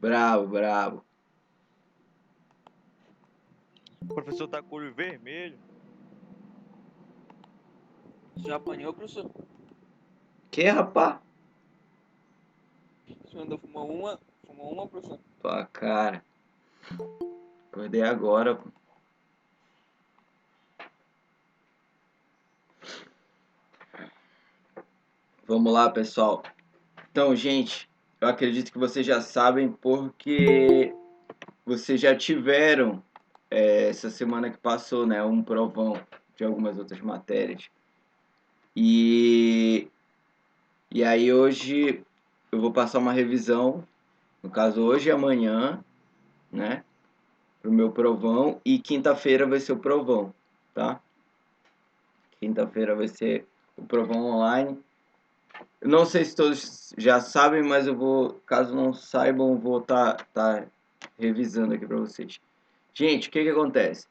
Bravo, bravo. O professor tá com o olho vermelho. Já apanhou, professor? Que, rapá? O senhor ainda fumou uma, professor? Tua cara. Acordei agora, pô. Vamos lá, pessoal. Então, gente, eu acredito que vocês já sabem porque vocês já tiveram essa semana que passou, né, um provão de algumas outras matérias. E aí hoje eu vou passar uma revisão, no caso hoje e amanhã, né, pro meu provão, e quinta-feira vai ser o provão, tá? Quinta-feira vai ser o provão online. Eu não sei se todos já sabem, mas eu vou, caso não saibam, vou tá revisando aqui para vocês. Gente, o que acontece?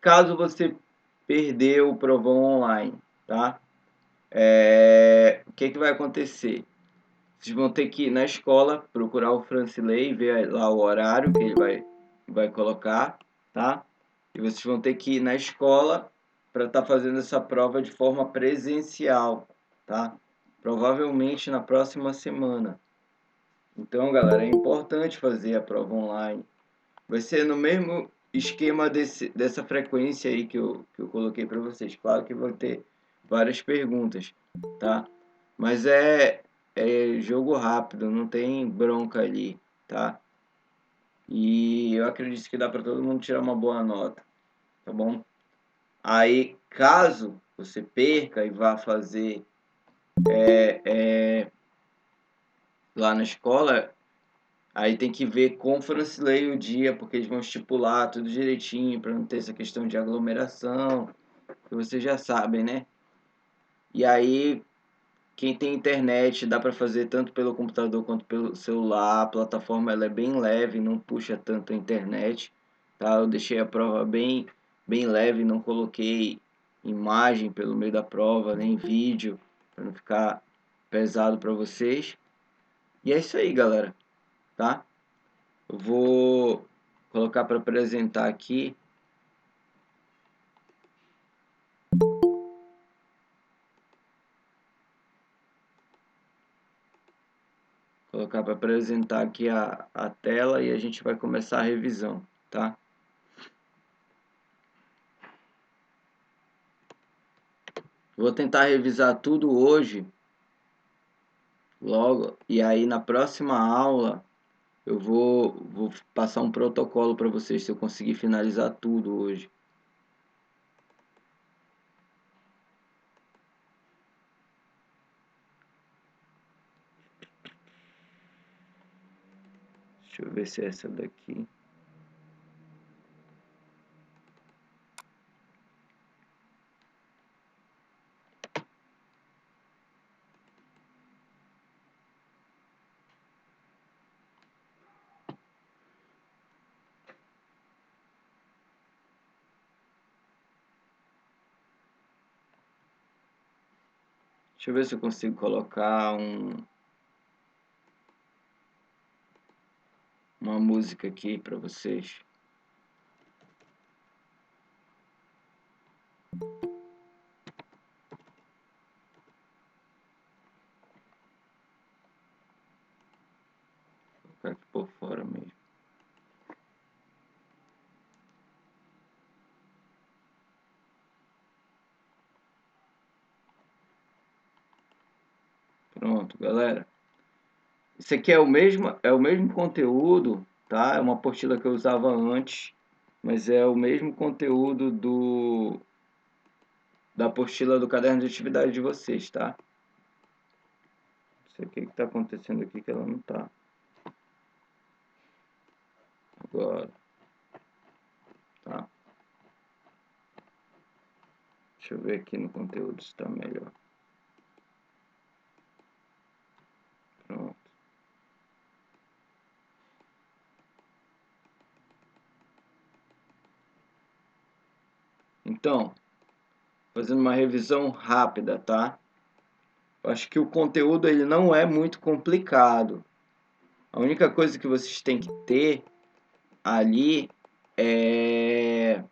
Caso você perdeu o provão online, tá? O que vai acontecer? Vocês vão ter que ir na escola, procurar o Francilei, ver lá o horário que ele vai colocar, tá? E vocês vão ter que ir na escola para estar fazendo essa prova de forma presencial, tá? Provavelmente na próxima semana. Então, galera, é importante fazer a prova online. Vai ser no mesmo esquema dessa frequência aí que eu coloquei para vocês. Claro que vai ter várias perguntas, tá? Mas é jogo rápido, não tem bronca ali, tá? E eu acredito que dá para todo mundo tirar uma boa nota, tá bom? Aí, caso você perca e vá fazer lá na escola, aí tem que ver com o Francilei o dia, porque eles vão estipular tudo direitinho para não ter essa questão de aglomeração, que vocês já sabem, né? E aí, quem tem internet, dá para fazer tanto pelo computador quanto pelo celular. A plataforma ela é bem leve, não puxa tanto a internet, tá? Eu deixei a prova bem leve, não coloquei imagem pelo meio da prova, nem vídeo, para não ficar pesado para vocês. E é isso aí, galera, tá? Eu vou colocar para apresentar aqui. Colocar para apresentar aqui a tela e a gente vai começar a revisão, tá? Vou tentar revisar tudo hoje, logo, e aí na próxima aula eu vou passar um protocolo para vocês se eu conseguir finalizar tudo hoje. Deixa eu ver se é essa daqui. Deixa eu ver se eu consigo colocar uma música aqui para vocês. Vou colocar aqui por fora mesmo. Pronto, galera. Isso aqui é o mesmo conteúdo, tá? É uma apostila que eu usava antes, mas é o mesmo conteúdo da apostila do caderno de atividade de vocês, tá? Não sei o que está acontecendo aqui que ela não tá. Agora. Tá? Deixa eu ver aqui no conteúdo se está melhor. Pronto. Então, fazendo uma revisão rápida, tá? Eu acho que o conteúdo ele não é muito complicado. A única coisa que vocês têm que ter ali é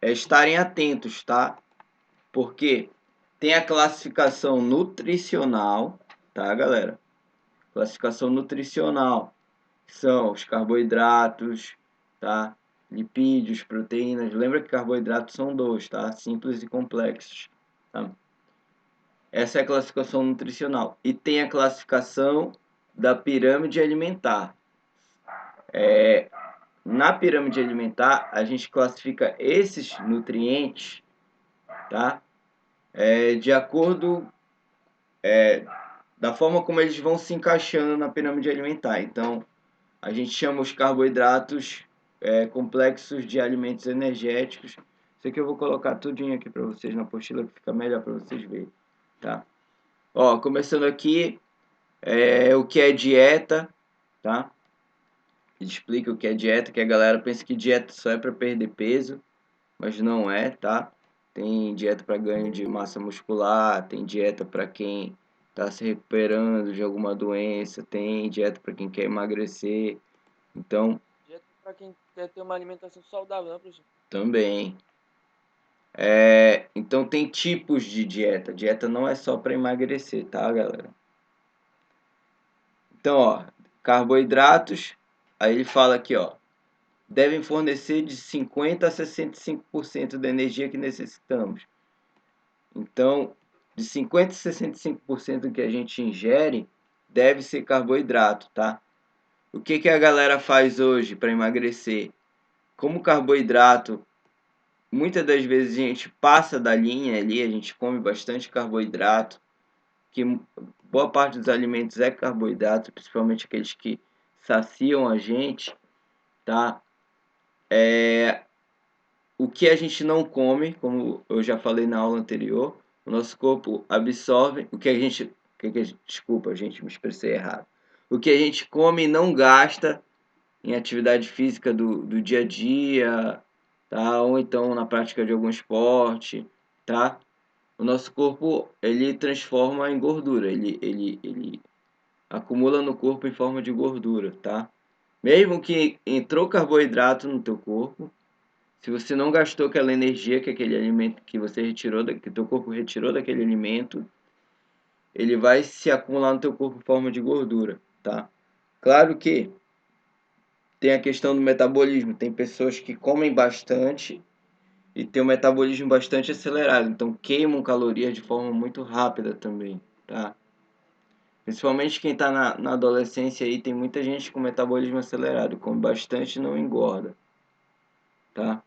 estarem atentos, tá? Porque tem a classificação nutricional, tá, galera? Classificação nutricional são os carboidratos, tá? Lipídios, proteínas. Lembra que carboidratos são dois, tá? Simples e complexos, tá? Essa é a classificação nutricional. E tem a classificação da pirâmide alimentar. Na pirâmide alimentar, a gente classifica esses nutrientes, tá? De acordo da forma como eles vão se encaixando na pirâmide alimentar. Então, a gente chama os carboidratos complexos de alimentos energéticos. Isso aqui eu vou colocar tudinho aqui para vocês na apostila, que fica melhor para vocês verem, tá? Ó, começando aqui, o que é dieta, tá? Explica o que é dieta, que a galera pensa que dieta só é para perder peso, mas não é, tá? Tem dieta para ganho de massa muscular, tem dieta para quem está se recuperando de alguma doença, tem dieta para quem quer emagrecer. Então, Dieta pra quem quer ter uma alimentação saudável, né, professor? também. Então tem tipos de dieta. Dieta não é só para emagrecer, tá, galera? Então, ó, carboidratos, aí ele fala aqui, ó, devem fornecer de 50 a 65% da energia que necessitamos. Então, de 50 a 65% que a gente ingere deve ser carboidrato, tá? O que que a galera faz hoje para emagrecer? Como carboidrato, muitas das vezes a gente passa da linha ali, a gente come bastante carboidrato, que boa parte dos alimentos é carboidrato, principalmente aqueles que saciam a gente, tá? O que a gente não come, como eu já falei na aula anterior, o nosso corpo absorve, desculpa, gente, me expressei errado. O que a gente come e não gasta em atividade física do dia a dia, tá? Ou então na prática de algum esporte, tá? O nosso corpo, ele transforma em gordura, ele acumula no corpo em forma de gordura, tá? Mesmo que entrou carboidrato no teu corpo, se você não gastou aquela energia que aquele alimento que você retirou, que teu corpo retirou daquele alimento, ele vai se acumular no teu corpo em forma de gordura, tá? Claro que tem a questão do metabolismo. Tem pessoas que comem bastante e tem um metabolismo bastante acelerado, então queimam calorias de forma muito rápida também, tá? Principalmente quem está na adolescência aí, tem muita gente com metabolismo acelerado, come bastante e não engorda, tá?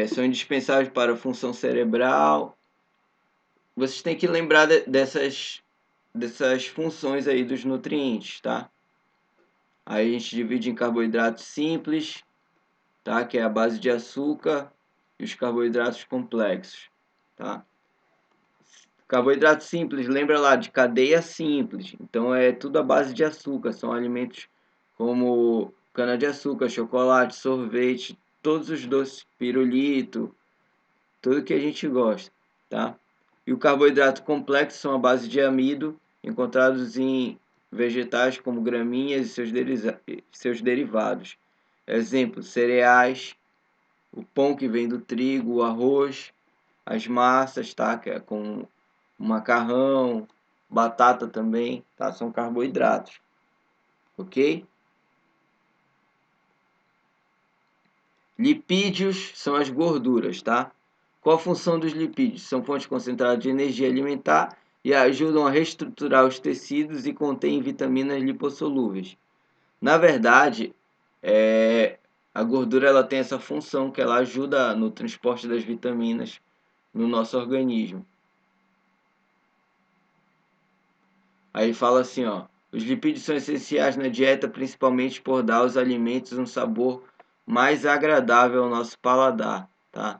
São indispensáveis para a função cerebral. Vocês têm que lembrar dessas funções aí dos nutrientes, tá? Aí a gente divide em carboidratos simples, tá? Que é a base de açúcar, e os carboidratos complexos, tá? Carboidrato simples, lembra lá, de cadeia simples. Então é tudo à base de açúcar. São alimentos como cana-de-açúcar, chocolate, sorvete, todos os doces, pirulito, tudo que a gente gosta, tá? E o carboidrato complexo são à base de amido, encontrados em vegetais como gramíneas e seus derivados. Exemplo, cereais, o pão que vem do trigo, o arroz, as massas, tá? Que é com macarrão, batata também, tá? São carboidratos, ok? Lipídios são as gorduras, tá? Qual a função dos lipídios? São fontes concentradas de energia alimentar e ajudam a reestruturar os tecidos e contêm vitaminas lipossolúveis. Na verdade, a gordura ela tem essa função que ela ajuda no transporte das vitaminas no nosso organismo. Aí ele fala assim, ó, os lipídios são essenciais na dieta principalmente por dar aos alimentos um sabor mais agradável ao nosso paladar, tá?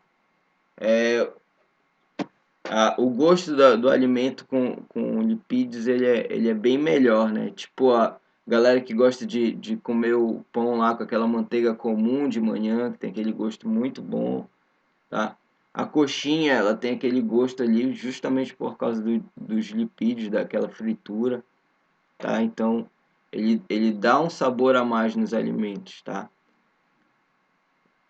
O gosto do alimento com lipídios ele é bem melhor, né? Tipo a galera que gosta de comer o pão lá com aquela manteiga comum de manhã, que tem aquele gosto muito bom, tá? A coxinha, ela tem aquele gosto ali justamente por causa dos lipídios daquela fritura, tá? Então, ele dá um sabor a mais nos alimentos, tá?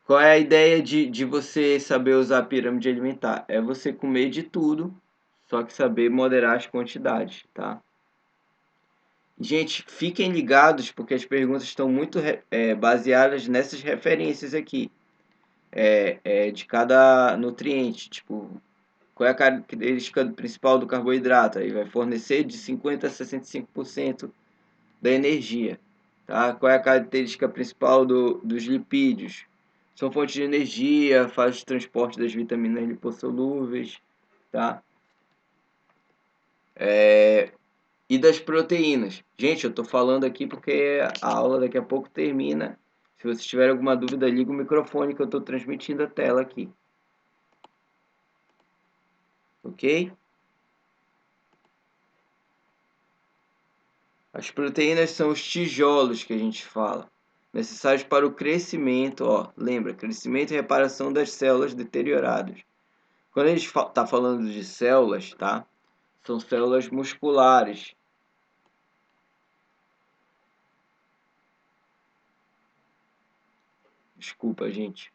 Qual é a ideia de você saber usar a pirâmide alimentar? É você comer de tudo, só que saber moderar as quantidades, tá? Gente, fiquem ligados porque as perguntas estão muito baseadas nessas referências aqui, de cada nutriente. Tipo, qual é a característica principal do carboidrato? Aí vai fornecer de 50% a 65% da energia. Tá? Qual é a característica principal dos lipídios? São fontes de energia, faz o transporte das vitaminas lipossolúveis. Tá? E das proteínas. Gente, eu estou falando aqui porque a aula daqui a pouco termina. Se vocês tiverem alguma dúvida, liga o microfone que eu estou transmitindo a tela aqui. Ok? As proteínas são os tijolos que a gente fala, necessários para o crescimento, ó, lembra, crescimento e reparação das células deterioradas. Quando a gente está falando de células, tá? São células musculares. Desculpa, gente.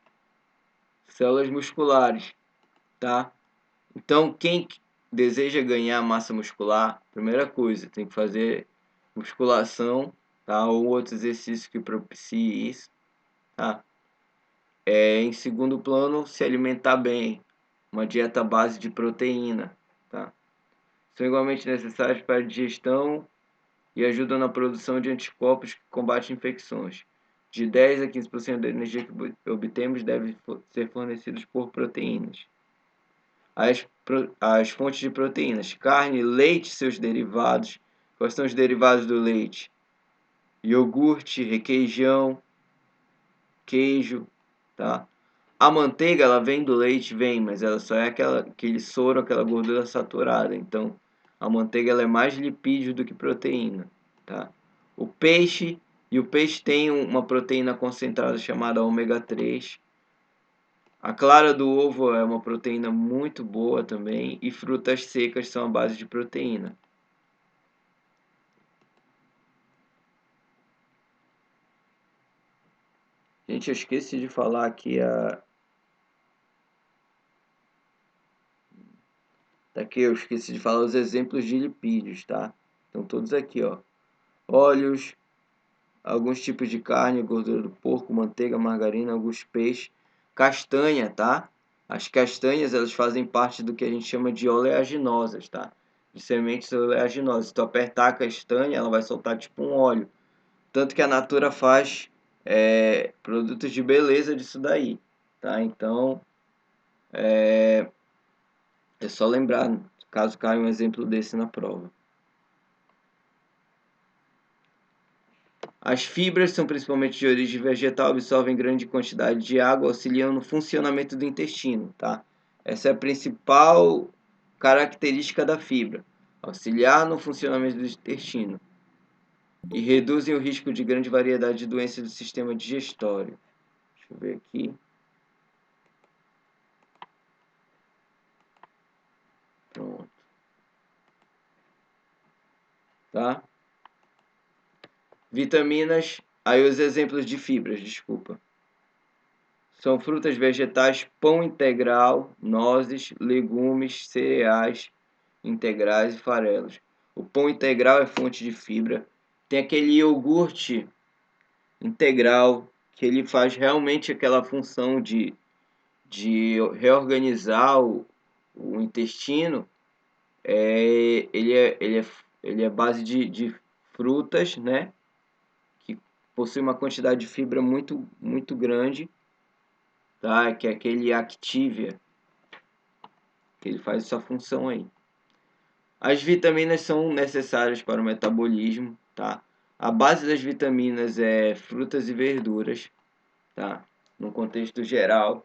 Células musculares, tá? Então, quem deseja ganhar massa muscular, primeira coisa, tem que fazer musculação, tá? Ou outro exercício que propicie isso, tá? Em segundo plano, se alimentar bem, uma dieta à base de proteína, tá? São igualmente necessários para a digestão e ajudam na produção de anticorpos que combatem infecções. De 10 a 15% da energia que obtemos deve ser fornecidos por proteínas. As fontes de proteínas: carne, leite e seus derivados. Quais são os derivados do leite? Iogurte, requeijão, queijo, tá? A manteiga, ela vem do leite, vem, mas ela só é aquele soro, aquela gordura saturada. Então, a manteiga ela é mais lipídio do que proteína, tá? O peixe tem uma proteína concentrada chamada ômega 3. A clara do ovo é uma proteína muito boa também. E frutas secas são a base de proteína. Gente, eu esqueci de falar aqui Aqui eu esqueci de falar os exemplos de lipídios, tá? Estão todos aqui, ó. Óleos, alguns tipos de carne, gordura do porco, manteiga, margarina, alguns peixes, castanha, tá? As castanhas, elas fazem parte do que a gente chama de oleaginosas, tá? De sementes oleaginosas. Se tu apertar a castanha, ela vai soltar tipo um óleo. Tanto que a Natura faz produtos de beleza disso daí, tá? Então, é só lembrar, caso caia um exemplo desse na prova. As fibras são principalmente de origem vegetal, absorvem grande quantidade de água, auxiliam no funcionamento do intestino, tá? Essa é a principal característica da fibra, auxiliar no funcionamento do intestino e reduzem o risco de grande variedade de doenças do sistema digestório. Deixa eu ver aqui. Pronto. Tá? Vitaminas, aí os exemplos de fibras, desculpa. São frutas, vegetais, pão integral, nozes, legumes, cereais integrais e farelos. O pão integral é fonte de fibra. Tem aquele iogurte integral que ele faz realmente aquela função de reorganizar o intestino. Ele é base de frutas, né? Que possui uma quantidade de fibra muito grande, tá? Que é aquele Activia, que ele faz essa função aí. As vitaminas são necessárias para o metabolismo, tá? A base das vitaminas é frutas e verduras, tá? No contexto geral,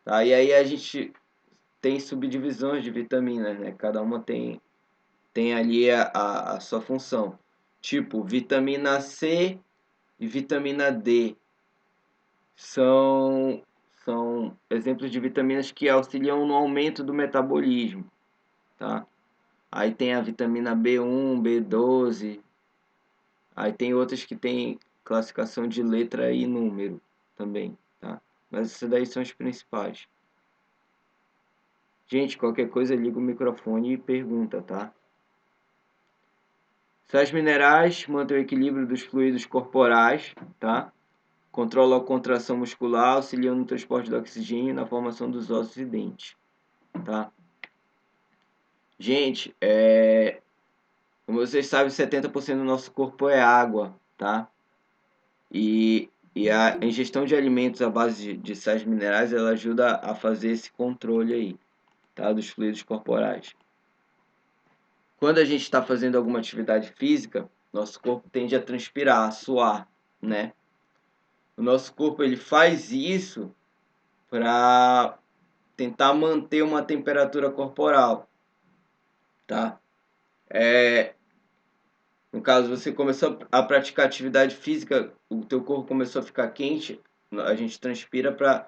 tá? E aí a gente tem subdivisões de vitaminas, né? Cada uma tem ali a sua função. Tipo, vitamina C e vitamina D são exemplos de vitaminas que auxiliam no aumento do metabolismo, tá? Aí tem a vitamina B1, B12, aí tem outras que tem classificação de letra e número também, tá? Mas essas daí são as principais. Gente, qualquer coisa liga o microfone e pergunta, tá? Sais minerais mantêm o equilíbrio dos fluidos corporais, tá? Controla a contração muscular, auxiliando no transporte do oxigênio e na formação dos ossos e dentes, tá? Gente, como vocês sabem, 70% do nosso corpo é água, tá? E a ingestão de alimentos à base de sais minerais, ela ajuda a fazer esse controle aí, tá? Dos fluidos corporais. Quando a gente está fazendo alguma atividade física, nosso corpo tende a transpirar, a suar, né? O nosso corpo ele faz isso para tentar manter uma temperatura corporal, tá? No caso, você começou a praticar atividade física, o teu corpo começou a ficar quente, a gente transpira para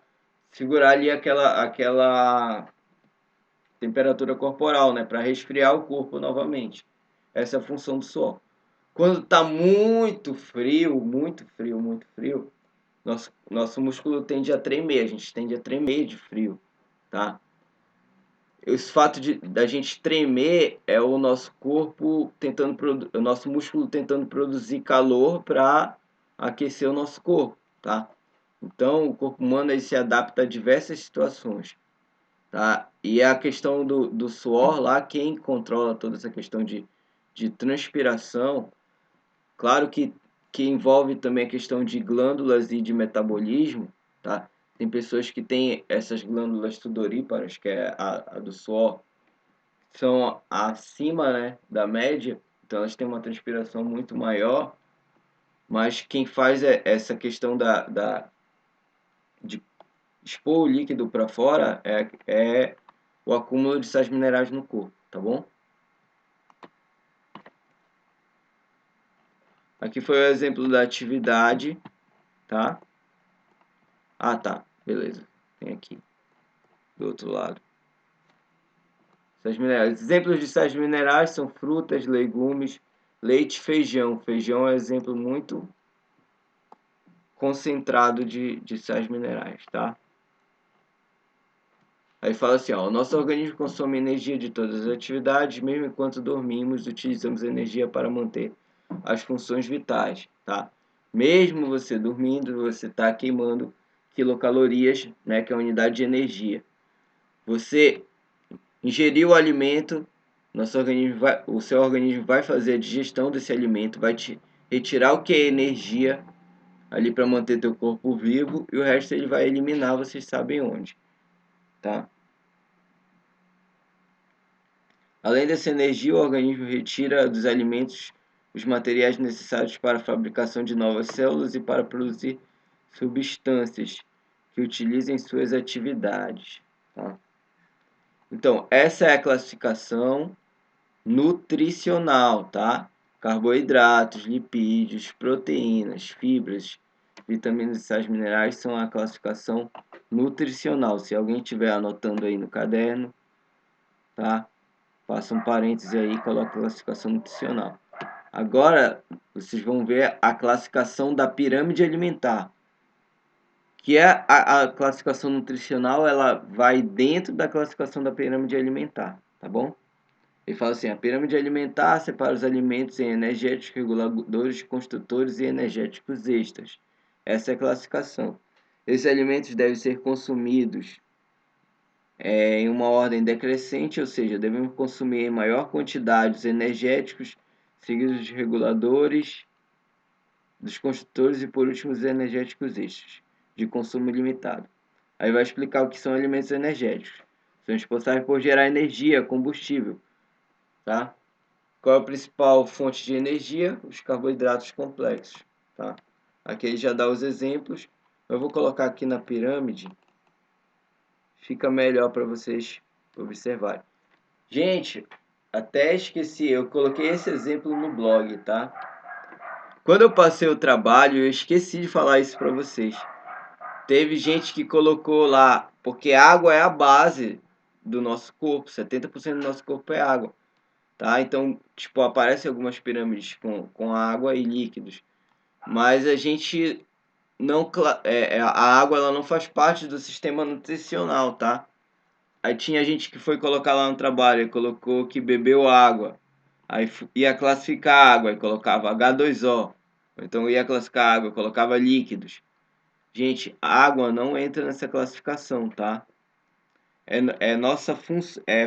segurar ali aquela temperatura corporal, né? Para resfriar o corpo novamente. Essa é a função do suor. Quando está muito frio, muito frio, muito frio, nosso músculo tende a tremer, a gente tende a tremer de frio, tá? Esse fato da gente tremer é o nosso corpo tentando o nosso músculo tentando produzir calor para aquecer o nosso corpo, tá? Então, o corpo humano ele se adapta a diversas situações, tá? E a questão do suor lá, quem controla toda essa questão de transpiração, claro que envolve também a questão de glândulas e de metabolismo, tá? Tem pessoas que têm essas glândulas sudoríparas, que é a do suor, são acima, né, da média, então elas têm uma transpiração muito maior, mas quem faz essa questão de expor o líquido para fora é o acúmulo de sais minerais no corpo, tá bom? Aqui foi o exemplo da atividade, tá? Ah, tá, beleza, tem aqui, do outro lado. Sais minerais. Exemplos de sais minerais são frutas, legumes, leite, feijão. Feijão é um exemplo muito concentrado de sais minerais, tá? Aí fala assim, ó, o nosso organismo consome energia de todas as atividades, mesmo enquanto dormimos, utilizamos energia para manter as funções vitais, tá? Mesmo você dormindo, você está queimando quilocalorias, né, que é a unidade de energia. Você ingeriu o alimento, o seu organismo vai fazer a digestão desse alimento, vai te retirar o que é energia ali para manter teu corpo vivo e o resto ele vai eliminar, vocês sabem onde, tá? Além dessa energia, o organismo retira dos alimentos os materiais necessários para a fabricação de novas células e para produzir substâncias que utilizem suas atividades, tá? Então, essa é a classificação nutricional, tá? Carboidratos, lipídios, proteínas, fibras, vitaminas e sais minerais são a classificação nutricional. Se alguém estiver anotando aí no caderno, tá? Faça um parêntese aí e coloque a classificação nutricional. Agora, vocês vão ver a classificação da pirâmide alimentar, que é a classificação nutricional, ela vai dentro da classificação da pirâmide alimentar, tá bom? Ele fala assim, a pirâmide alimentar separa os alimentos em energéticos, reguladores, construtores e energéticos extras. Essa é a classificação. Esses alimentos devem ser consumidos em uma ordem decrescente, ou seja, devemos consumir em maior quantidade os energéticos, seguidos dos reguladores, dos construtores e, por último, os energéticos extras, de consumo ilimitado. Aí vai explicar o que são alimentos energéticos. São responsáveis por gerar energia, combustível, tá? Qual é a principal fonte de energia? Os carboidratos complexos, tá? Aqui ele já dá os exemplos. Eu vou colocar aqui na pirâmide. Fica melhor para vocês observarem. Gente, até esqueci, eu coloquei esse exemplo no blog, tá? Quando eu passei o trabalho, eu esqueci de falar isso para vocês. teve gente que colocou lá, porque água é a base do nosso corpo, 70% do nosso corpo é água, tá? Então, tipo, aparecem algumas pirâmides com água e líquidos, mas a gente não, a água ela não faz parte do sistema nutricional, tá? Aí tinha gente que foi colocar lá no trabalho e colocou que bebeu água, aí ia classificar água e colocava H2O, então ia classificar água, colocava líquidos. Gente, a água não entra nessa classificação, tá? É nossa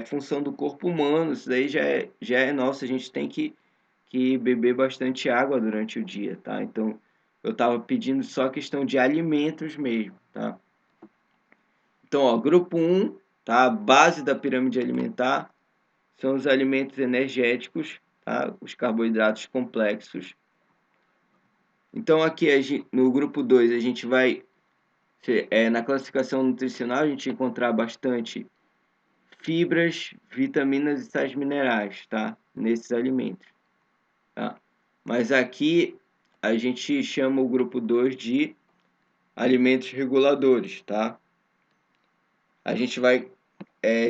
função do corpo humano, isso daí já é nosso, a gente tem que beber bastante água durante o dia, tá? Então, eu tava pedindo só questão de alimentos mesmo, tá? Então, ó, grupo um, tá? A base da pirâmide alimentar são os alimentos energéticos, tá? Os carboidratos complexos. Então, aqui no grupo 2 a gente vai na classificação nutricional a gente encontrar bastante fibras, vitaminas e sais minerais, tá? Nesses alimentos, tá? Mas aqui a gente chama o grupo 2 de alimentos reguladores, tá? A gente vai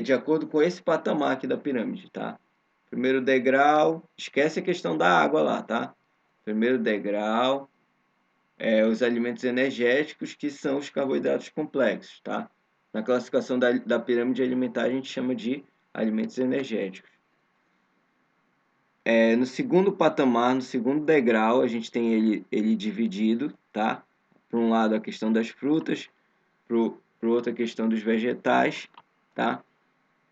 de acordo com esse patamar aqui da pirâmide, tá? Primeiro degrau, esquece a questão da água lá, tá? Primeiro degrau, os alimentos energéticos, que são os carboidratos complexos, tá? Na classificação da pirâmide alimentar, a gente chama de alimentos energéticos. No segundo patamar, no segundo degrau, a gente tem ele dividido, tá? Por um lado, a questão das frutas, por outra, a questão dos vegetais, tá?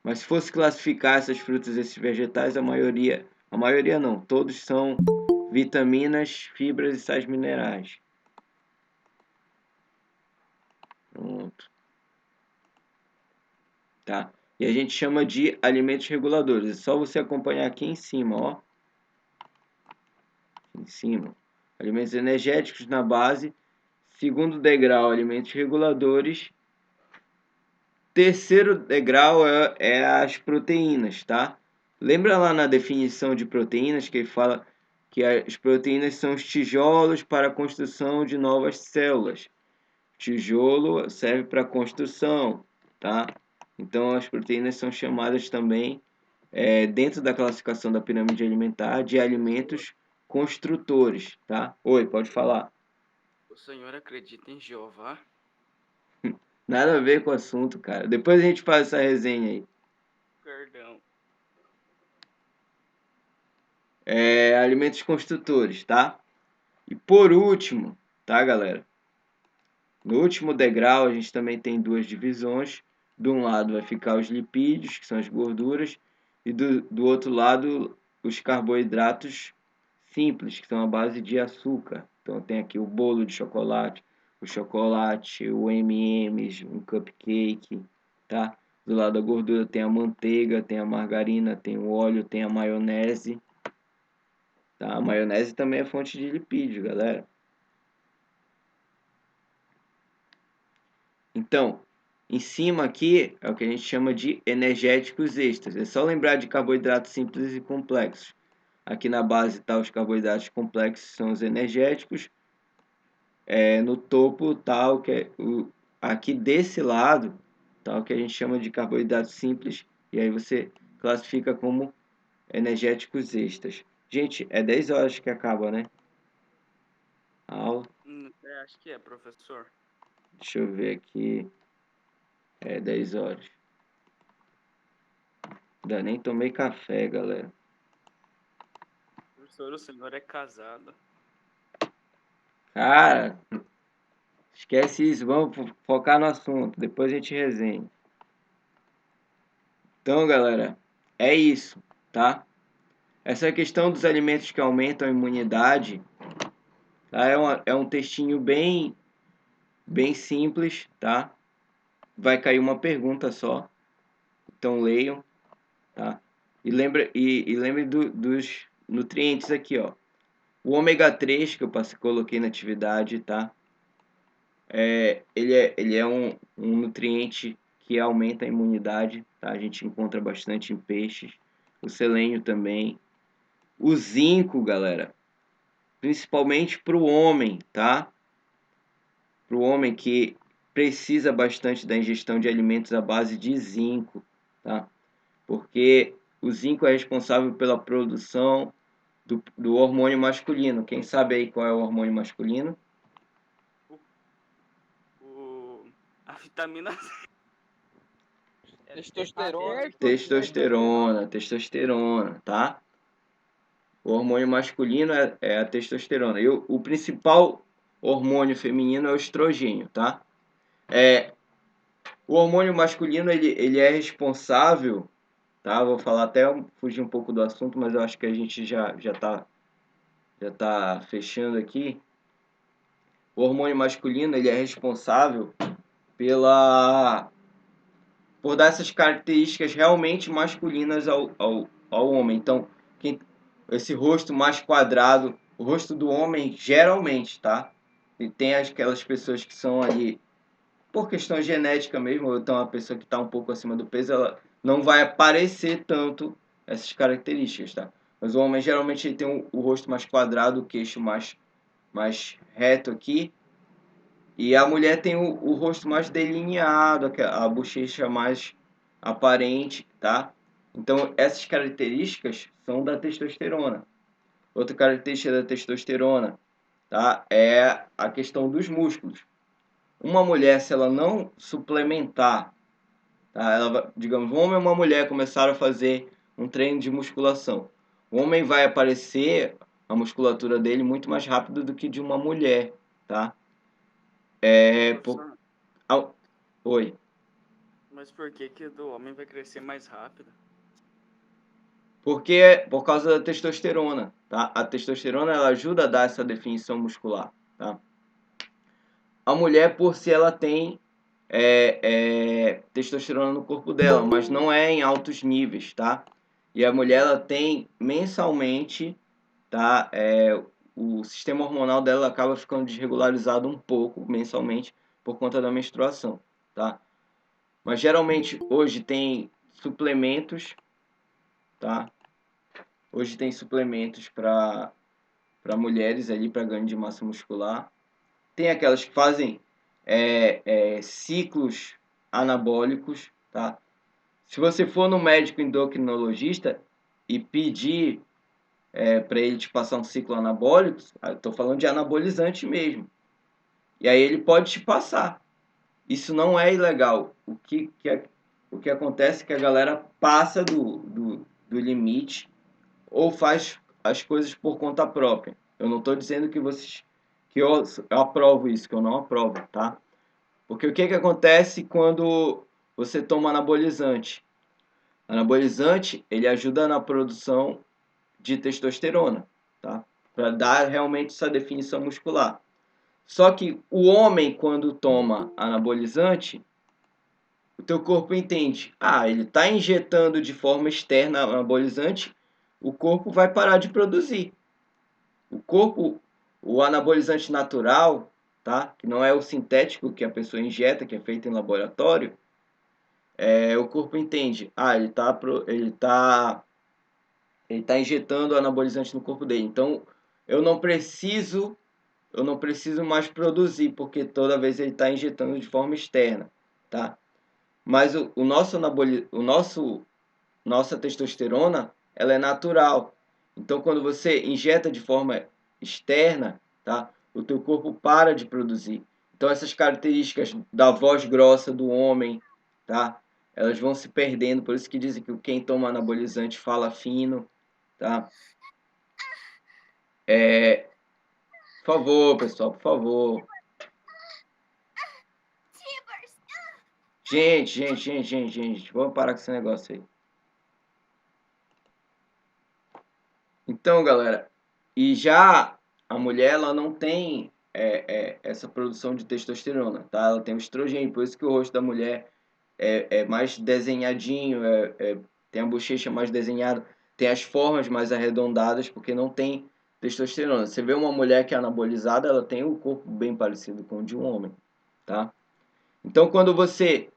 Mas se fosse classificar essas frutas e esses vegetais, a maioria não, todos são vitaminas, fibras e sais minerais. Pronto. Tá? E a gente chama de alimentos reguladores. É só você acompanhar aqui em cima, ó. Aqui em cima. Alimentos energéticos na base. Segundo degrau, alimentos reguladores. Terceiro degrau é as proteínas, tá? Lembra lá na definição de proteínas que ele fala que as proteínas são os tijolos para a construção de novas células. Tijolo serve para construção, tá? Então as proteínas são chamadas também, dentro da classificação da pirâmide alimentar, de alimentos construtores, tá? Oi, pode falar. O senhor acredita em Jeová? Nada a ver com o assunto, cara. Depois a gente faz essa resenha aí. Perdão. Alimentos construtores, tá? E por último, tá, galera? No último degrau, a gente também tem duas divisões. De um lado vai ficar os lipídios, que são as gorduras, e do outro lado, os carboidratos simples, que são a base de açúcar. Então, tem aqui o bolo de chocolate, o M&M's, um cupcake, tá? Do lado da gordura tem a manteiga, tem a margarina, tem o óleo, tem a maionese, tá? A maionese também é fonte de lipídio, galera. Então, em cima aqui é o que a gente chama de energéticos extras. É só lembrar de carboidratos simples e complexos. Aqui na base tá os carboidratos complexos, são os energéticos. No topo tá o que aqui desse lado tá o que a gente chama de carboidratos simples. E aí você classifica como energéticos extras. Gente, é 10 horas que acaba, né? A aula. Acho que é, professor. Deixa eu ver aqui. 10 horas. Ainda nem tomei café, galera. Professor, o senhor é casado. Cara, esquece isso. Vamos focar no assunto. Depois a gente resenha. Então, galera, é isso, tá? Essa questão dos alimentos que aumentam a imunidade, tá? É um textinho bem simples, tá? Vai cair uma pergunta só. Então leiam, tá? E lembre dos nutrientes aqui, ó. O ômega 3 que eu coloquei na atividade, tá? Ele é um nutriente que aumenta a imunidade, tá? A gente encontra bastante em peixes. O selênio também. O zinco, galera, principalmente para o homem, tá? Para o homem que precisa bastante da ingestão de alimentos à base de zinco, tá? Porque o zinco é responsável pela produção do hormônio masculino. Quem sabe aí qual é o hormônio masculino? A vitamina C. Testosterona. Testosterona, tá? O hormônio masculino é a testosterona. E o principal hormônio feminino é o estrogênio, tá? O hormônio masculino, ele é responsável, tá? Vou falar até fugir um pouco do assunto, mas eu acho que a gente já tá fechando aqui. O hormônio masculino, ele é responsável por dar essas características realmente masculinas ao homem. Então, esse rosto mais quadrado, o rosto do homem, geralmente, tá? E tem aquelas pessoas que são ali, por questão genética mesmo, ou então a pessoa que está um pouco acima do peso, ela não vai aparecer tanto essas características, tá? Mas o homem, geralmente, ele tem o rosto mais quadrado, o queixo mais reto aqui, e a mulher tem o rosto mais delineado, a bochecha mais aparente, tá? Então, essas características são da testosterona. Outra característica da testosterona, tá? É a questão dos músculos. Uma mulher, se ela não suplementar, tá? Digamos, um homem e uma mulher começaram a fazer um treino de musculação. O homem vai aparecer a musculatura dele muito mais rápido do que de uma mulher, tá? Professor, Oi. mas por que que do homem vai crescer mais rápido? Porque é por causa da testosterona, tá? A testosterona, ela ajuda a dar essa definição muscular, tá? A mulher, por si, ela tem testosterona no corpo dela, mas não é em altos níveis, tá? E a mulher, ela tem mensalmente, tá? O sistema hormonal dela acaba ficando desregularizado um pouco mensalmente por conta da menstruação, tá? Mas geralmente hoje tem suplementos, tá? Hoje tem suplementos para mulheres ali para ganho de massa muscular. Tem aquelas que fazem ciclos anabólicos, tá? Se você for no médico endocrinologista e pedir para ele te passar um ciclo anabólico, eu estou falando de anabolizante mesmo. E aí ele pode te passar. Isso não é ilegal. O que acontece é que a galera passa do limite ou faz as coisas por conta própria. Eu não estou dizendo que eu aprovo isso, que eu não aprovo, tá? Porque o que acontece quando você toma anabolizante? Anabolizante, ele ajuda na produção de testosterona, tá? Para dar realmente essa definição muscular. Só que o homem, quando toma anabolizante, o teu corpo entende, ele está injetando de forma externa anabolizante, o corpo vai parar de produzir. O anabolizante natural, tá? Que não é o sintético que a pessoa injeta, que é feito em laboratório, o corpo entende, ele tá injetando anabolizante no corpo dele. Então, eu não preciso mais produzir, porque toda vez ele está injetando de forma externa, tá? Mas nossa testosterona, ela é natural. Então, quando você injeta de forma externa, tá? O teu corpo para de produzir. Então, essas características da voz grossa do homem, tá? Elas vão se perdendo. Por isso que dizem que quem toma anabolizante fala fino, tá? Por favor, pessoal, por favor. Gente. Vamos parar com esse negócio aí. Então, galera, e já a mulher, ela não tem essa produção de testosterona, tá? Ela tem o estrogênio, por isso que o rosto da mulher é mais desenhadinho, tem a bochecha mais desenhada, tem as formas mais arredondadas, porque não tem testosterona. Você vê uma mulher que é anabolizada, ela tem o corpo bem parecido com o de um homem, tá? Então, quando você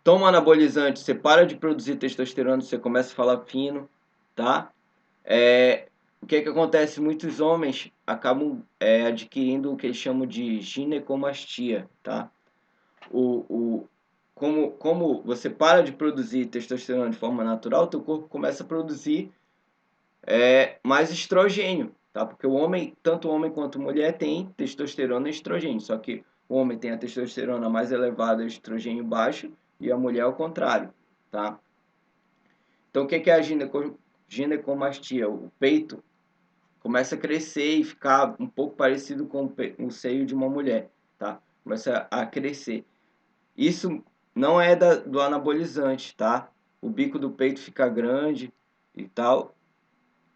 toma anabolizante, você para de produzir testosterona, você começa a falar fino, tá? O que acontece? Muitos homens acabam adquirindo o que eles chamam de ginecomastia, tá? como você para de produzir testosterona de forma natural, teu corpo começa a produzir mais estrogênio, tá? Porque tanto o homem quanto a mulher tem testosterona e estrogênio, só que o homem tem a testosterona mais elevada e o estrogênio baixo, e a mulher ao contrário, tá? Então, o que é a ginecomastia? O peito começa a crescer e ficar um pouco parecido com o seio de uma mulher, tá? Começa a crescer. Isso não é do anabolizante, tá? O bico do peito fica grande e tal.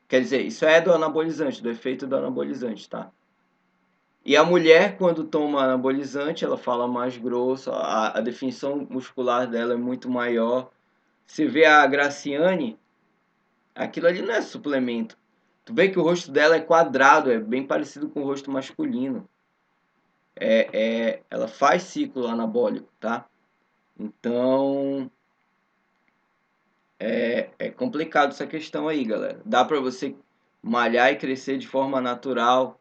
Quer dizer, isso é do anabolizante, do efeito do anabolizante, tá? E a mulher, quando toma anabolizante, ela fala mais grosso, a definição muscular dela é muito maior. Você vê a Graciane, aquilo ali não é suplemento. Tu vê que o rosto dela é quadrado, é bem parecido com o rosto masculino. Ela faz ciclo anabólico, tá? Então, é complicado essa questão aí, galera. Dá pra você malhar e crescer de forma natural,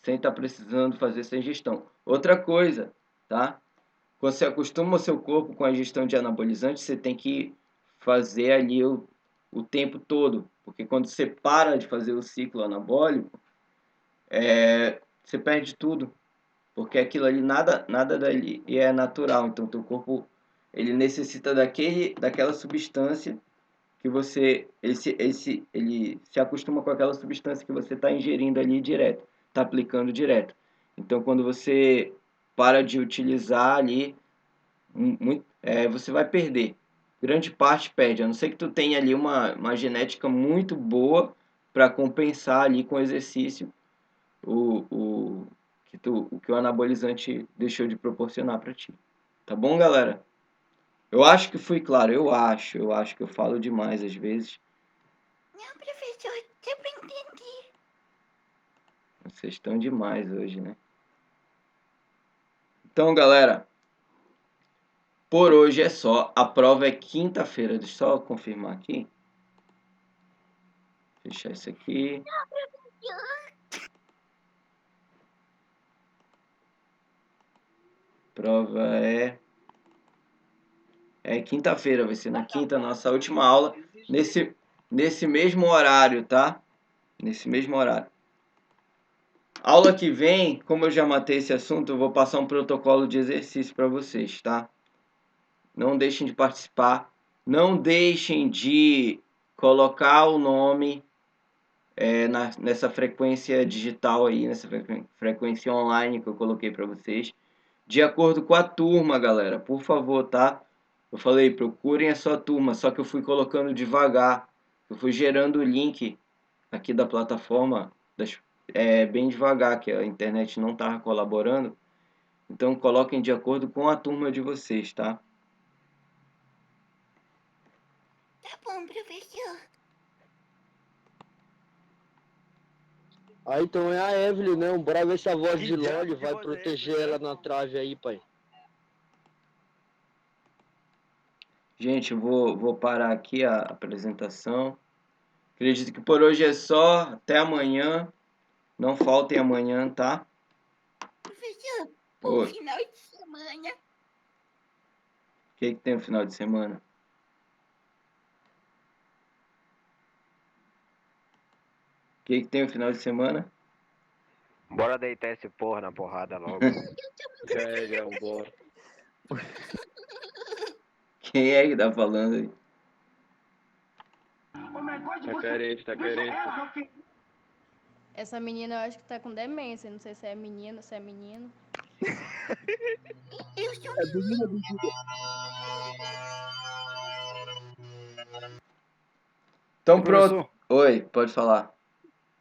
sem estar precisando fazer essa ingestão. Outra coisa, tá? Quando você acostuma o seu corpo com a ingestão de anabolizante, você tem que fazer ali o tempo todo. Porque quando você para de fazer o ciclo anabólico, você perde tudo. Porque aquilo ali, nada dali é natural. Então, teu corpo, ele necessita daquela substância que ele se acostuma com aquela substância que você está ingerindo ali direto, está aplicando direto. Então, quando você para de utilizar ali, você vai perder. Grande parte perde, a não ser que tu tenha ali uma genética muito boa para compensar ali com o exercício o que o anabolizante deixou de proporcionar para ti. Tá bom, galera? Eu acho que fui claro, eu acho que eu falo demais às vezes. Não, professor, deu pra entender. Vocês estão demais hoje, né? Então, galera, por hoje é só. A prova é quinta-feira. Deixa eu só confirmar aqui. Fechar isso aqui. Prova é quinta-feira, vai ser na quinta, nossa última aula, nesse mesmo horário, tá? Nesse mesmo horário. Aula que vem, como eu já matei esse assunto, eu vou passar um protocolo de exercício para vocês, tá? Não deixem de participar. Não deixem de colocar o nome nessa frequência digital aí, nessa frequência online que eu coloquei para vocês. De acordo com a turma, galera. Por favor, tá? Eu falei, procurem a sua turma, só que eu fui colocando devagar. Eu fui gerando o link aqui da plataforma bem devagar, que a internet não estava colaborando. Então, coloquem de acordo com a turma de vocês, tá? Tá bom, professor. Ah, então é a Evelyn, né? Bora ver se a voz Que de diabo Loli de vai voz é proteger essa, ela cara? na trave aí, pai. Gente, eu vou parar aqui a apresentação. Acredito que por hoje é só. Até amanhã. Não faltem amanhã, tá? Professor, Oi. o final de semana. O que tem no final de semana? O que tem no final de semana? Bora deitar esse porra na porrada logo. Já, bora. Quem é que tá falando aí? Tá querendo. Essa menina eu acho que tá com demência. Não sei se é menina, se é menino. Eu sou Então Professor, pronto. Oi, pode falar.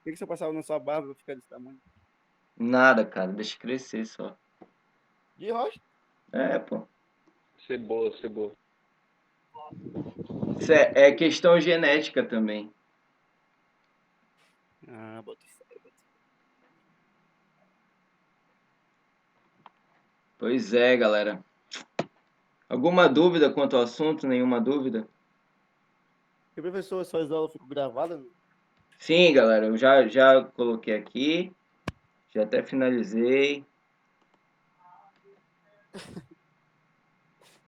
por que você passava na sua barba pra ficar desse tamanho? Nada, cara. Deixa crescer só. De rocha? Pô. Cebola. Isso é questão genética também. Ah, bota fé. Pois é, galera. Alguma dúvida quanto ao assunto? Nenhuma dúvida? E professor, suas aulas ficam gravadas? Sim, galera. Eu já coloquei aqui. Já até finalizei.